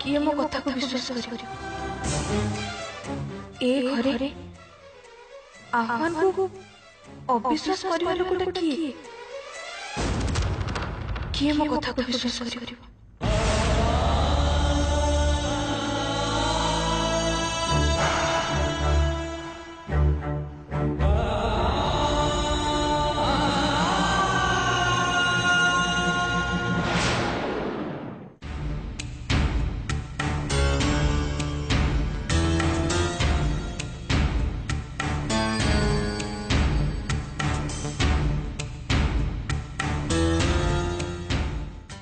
किए मो कथा को विश्वास करियो ए घरे आह्वान को अविश्वास करियो लोकटा किए किए मो कथा को विश्वास करियो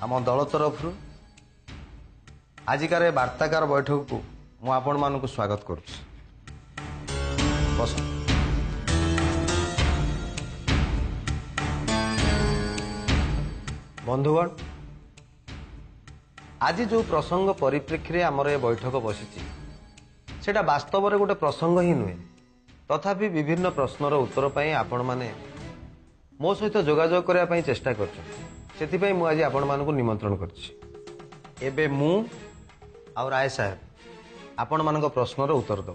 आम दल तरफ आजिकार वार्ताकार बैठक को मु आपण मान स्वागत करुच्ची। बंधुगण आज जो प्रसंग परिप्रेक्षी आमर ए बैठक बसी सेटा वास्तव में गोटे प्रसंग ही नुहे तथापि विभिन्न प्रश्नर उत्तर पाई आपण माने मो सहित जोगाजोग करने चेष्टा कर मु आज आपण मानक निमंत्रण कर मु और राय साहेब आपण मानक प्रश्नर उत्तर दो।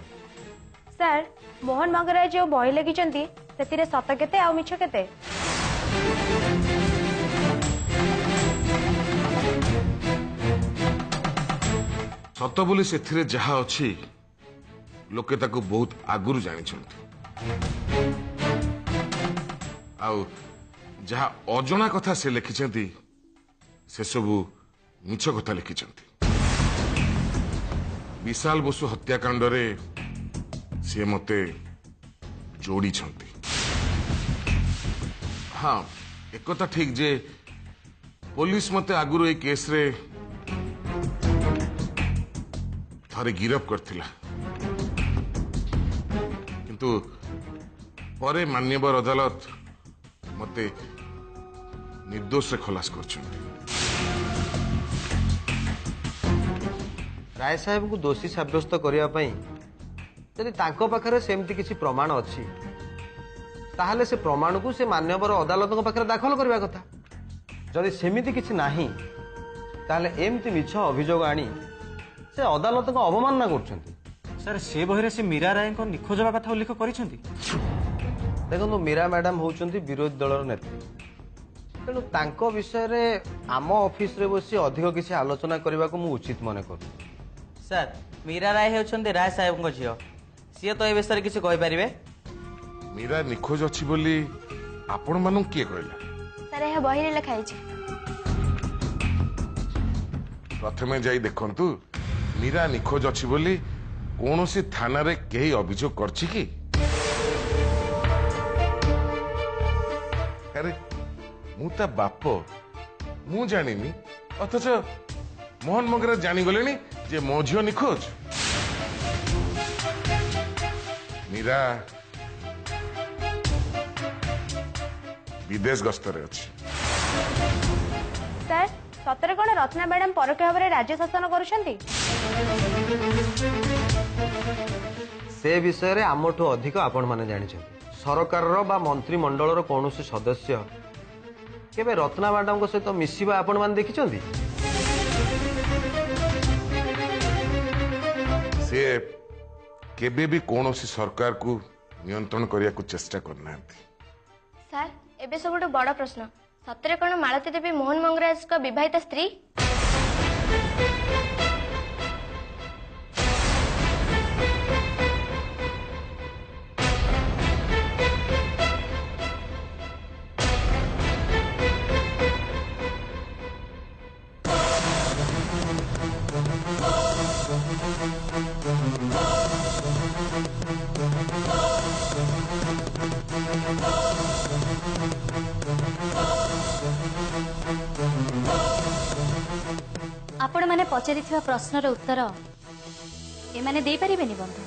सर मोहन मंगराज जो बही लिखिं से सत केते आ मिछ केते सत बोली से जहा अच्छी लोके ताको बहुत आगुरु जानी आउ जहा अजना कथा से लिखिं से सबू मिछ कथा लिखिं। विशाल बसु हत्याकांड रे से मते जोड़ी हाँ एक कथा ठीक जे पुलिस मते आगुरु ए केस रे थरे गिरफ करथिला किंतु परे मान्यवर अदालत मते निर्दोष रे खलास करछन्ती। राय साहेब को दोषी साब्यस्त करिया पई यदि तांको पाखरे सेमती किछि प्रमाण अछि ताहले से प्रमाण को से मान्यवर अदालत पाखरे दाखल करबा कथा। जदि सेमिति किछि नाही ताहले एमती मिछ अभियोग आनी से अदालत को अवमानना करछन्ती। सर से बहिरे से मीरा राय को निखोज बा कथा उल्लेख करिसन्ती। देखो मीरा मैडम होउचन्ती विरोधी दलर नेत्री तेणु तांको विषय रे आम ऑफिस रे बसी अधिक किसी आलोचना करने को मु उचित मन करू। सर मीरा राय होउचन्ती राय साहेब को झियो सी तो ए विषय किसी कहि परिबे। मीरा निखोज अछि बोली आपण मानु किए कहला? सर यह बही रे लिखाई छै। प्रथमे जाई देखंतु मीरा निखोज अछि बोली कोनोसी थाना रे केही अभियोग करछि कि? अरे मु ता बाप मु जानिनी अथच मोहन मंगराज जानी गलेनी जे मो झियो निखोज। मीरा विदेश गस्तरे अछि। सर सतरे कोन रत्ना मैडम परोक्ष भाव राज्य शासन करुछंती? से विषय रे आमठो अधिक आपण माने जानि छथि। सरकार रो बा मंत्रिमंडल रो कोनोसी सदस्य केबे रत्ना मैडम को सहित मिसिबा आपण मान देखिछंती? से केबे भी कोनोसी सरकार को नियंत्रण करिया को चेष्टा करना। सर एबे सबुठ बड़ प्रश्न सतरे कोन मालती देवी मोहन मंगराज को विवाहिता स्त्री? आपण माने पचारि प्रश्नर उत्तर एमाने दे परिबेनी बंधु?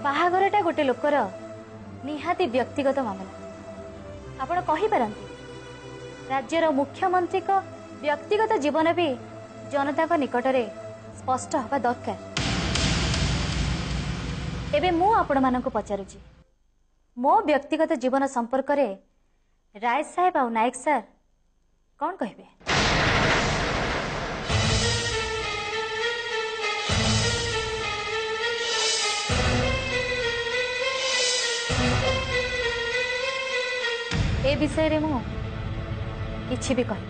बाहागरटा गोटे लोकर निहाती व्यक्तिगत मामला आपण कहि पारंती राज्यर मुख्यमंत्री को व्यक्तिगत जीवन भी जनता को निकट रे स्पष्ट हवा दरकार। एबे मु आपण मानक पचारुची मो व्यक्तिगत जीवन संपर्क रे राय साहेब आ नायक सर कौन कहबे? ए विषय रे मु किछि भी कहि